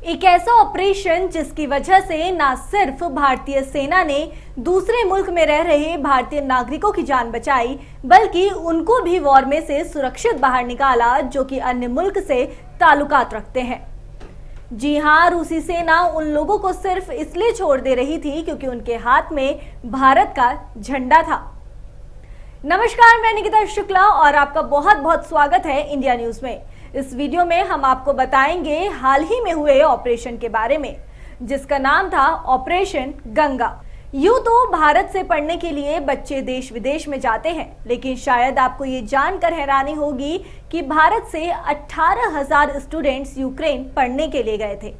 एक ऐसा ऑपरेशन जिसकी वजह से न सिर्फ भारतीय सेना ने दूसरे मुल्क में रह रहे भारतीय नागरिकों की जान बचाई, बल्कि उनको भी वॉर में से सुरक्षित बाहर निकाला जो कि अन्य मुल्क से ताल्लुकात रखते हैं। जी हां, रूसी सेना उन लोगों को सिर्फ इसलिए छोड़ दे रही थी क्योंकि उनके हाथ में भारत का झंडा था। नमस्कार, मैं निकिता शुक्ला और आपका बहुत बहुत स्वागत है इंडिया न्यूज में। इस वीडियो में हम आपको बताएंगे हाल ही में हुए ऑपरेशन के बारे में, जिसका नाम था ऑपरेशन गंगा। यूं तो भारत से पढ़ने के लिए बच्चे देश विदेश में जाते हैं, लेकिन शायद आपको ये जानकर हैरानी होगी कि भारत से 18,000 स्टूडेंट्स यूक्रेन पढ़ने के लिए गए थे।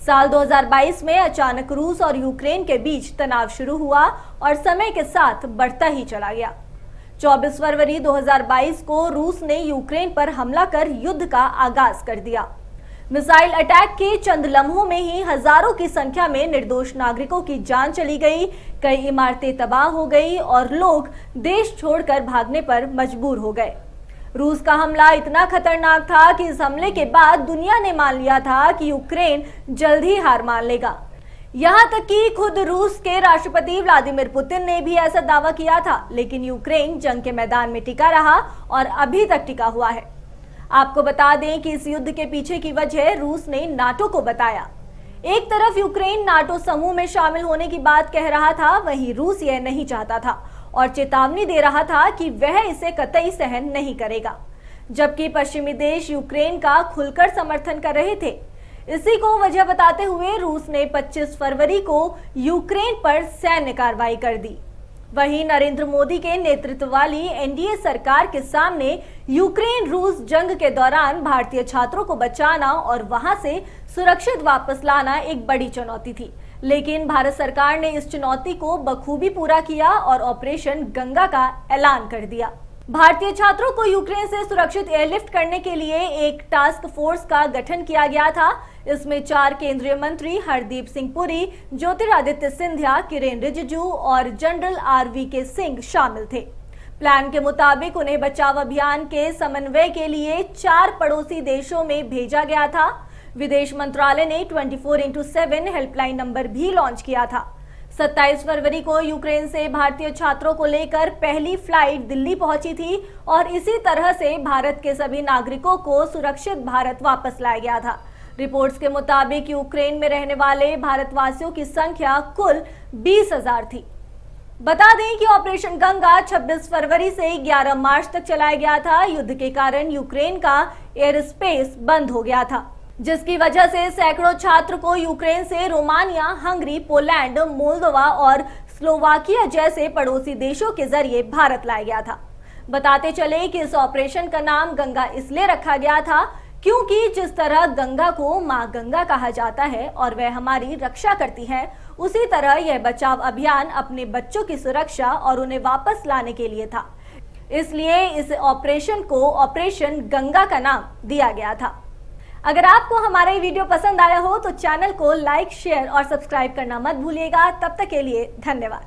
साल 2022 में अचानक रूस और यूक्रेन के बीच तनाव शुरू हुआ और समय के साथ बढ़ता ही चला गया। 24 फरवरी 2022 को रूस ने यूक्रेन पर हमला कर युद्ध का आगाज कर दिया। मिसाइल अटैक के चंद लम्हों में ही हजारों की संख्या में निर्दोष नागरिकों की जान चली गई, कई इमारतें तबाह हो गई और लोग देश छोड़कर भागने पर मजबूर हो गए। रूस का हमला इतना खतरनाक था कि इस हमले के बाद दुनिया ने मान लिया था कि यूक्रेन जल्द ही हार मान लेगा। यहाँ तक कि खुद रूस के राष्ट्रपति व्लादिमीर पुतिन ने भी ऐसा दावा किया था, लेकिन यूक्रेन जंग के मैदान में टिका रहा और अभी तक टिका हुआ है। आपको बता दें कि इस युद्ध के पीछे की वजह रूस ने नाटो को बताया। एक तरफ यूक्रेन नाटो समूह में शामिल होने की बात कह रहा था, वहीं रूस यह नहीं चाहता था और चेतावनी दे रहा था कि वह इसे कतई सहन नहीं करेगा, जबकि पश्चिमी देश यूक्रेन का खुलकर समर्थन कर रहे थे। इसी को वजह बताते हुए रूस ने 25 फरवरी को यूक्रेन पर सैन्य कार्रवाई कर दी। वहीं नरेंद्र मोदी के नेतृत्व वाली एनडीए सरकार के सामने यूक्रेन रूस जंग के दौरान भारतीय छात्रों को बचाना और वहां से सुरक्षित वापस लाना एक बड़ी चुनौती थी, लेकिन भारत सरकार ने इस चुनौती को बखूबी पूरा किया और ऑपरेशन गंगा का ऐलान कर दिया। भारतीय छात्रों को यूक्रेन से सुरक्षित एयरलिफ्ट करने के लिए एक टास्क फोर्स का गठन किया गया था। इसमें 4 केंद्रीय मंत्री हरदीप सिंह पुरी, ज्योतिरादित्य सिंधिया, किरेन रिजिजू और जनरल RVK सिंह शामिल थे। प्लान के मुताबिक उन्हें बचाव अभियान के समन्वय के लिए 4 पड़ोसी देशों में भेजा गया था। विदेश मंत्रालय ने 24x7 हेल्पलाइन नंबर भी लॉन्च किया था। 27 फरवरी को यूक्रेन से भारतीय छात्रों को लेकर पहली फ्लाइट दिल्ली पहुंची थी और इसी तरह से भारत के सभी नागरिकों को सुरक्षित भारत वापस लाया गया था। रिपोर्ट्स के मुताबिक यूक्रेन में रहने वाले भारतवासियों की संख्या कुल 20,000 थी। बता दें कि ऑपरेशन गंगा 26 फरवरी से 11 मार्च तक चलाया गया था। युद्ध के कारण यूक्रेन का एयर स्पेस बंद हो गया था, जिसकी वजह से सैकड़ों छात्र को यूक्रेन से रोमानिया, हंगरी, पोलैंड, मोल्दोवा और स्लोवाकिया जैसे पड़ोसी देशों के जरिए भारत लाया गया था। बताते चले कि इस ऑपरेशन का नाम गंगा इसलिए रखा गया था क्योंकि जिस तरह गंगा को मां गंगा कहा जाता है और वह हमारी रक्षा करती है, उसी तरह यह बचाव अभियान अपने बच्चों की सुरक्षा और उन्हें वापस लाने के लिए था। इसलिए इस ऑपरेशन को ऑपरेशन गंगा का नाम दिया गया था। अगर आपको हमारा ये वीडियो पसंद आया हो तो चैनल को लाइक, शेयर और सब्सक्राइब करना मत भूलिएगा। तब तक के लिए धन्यवाद।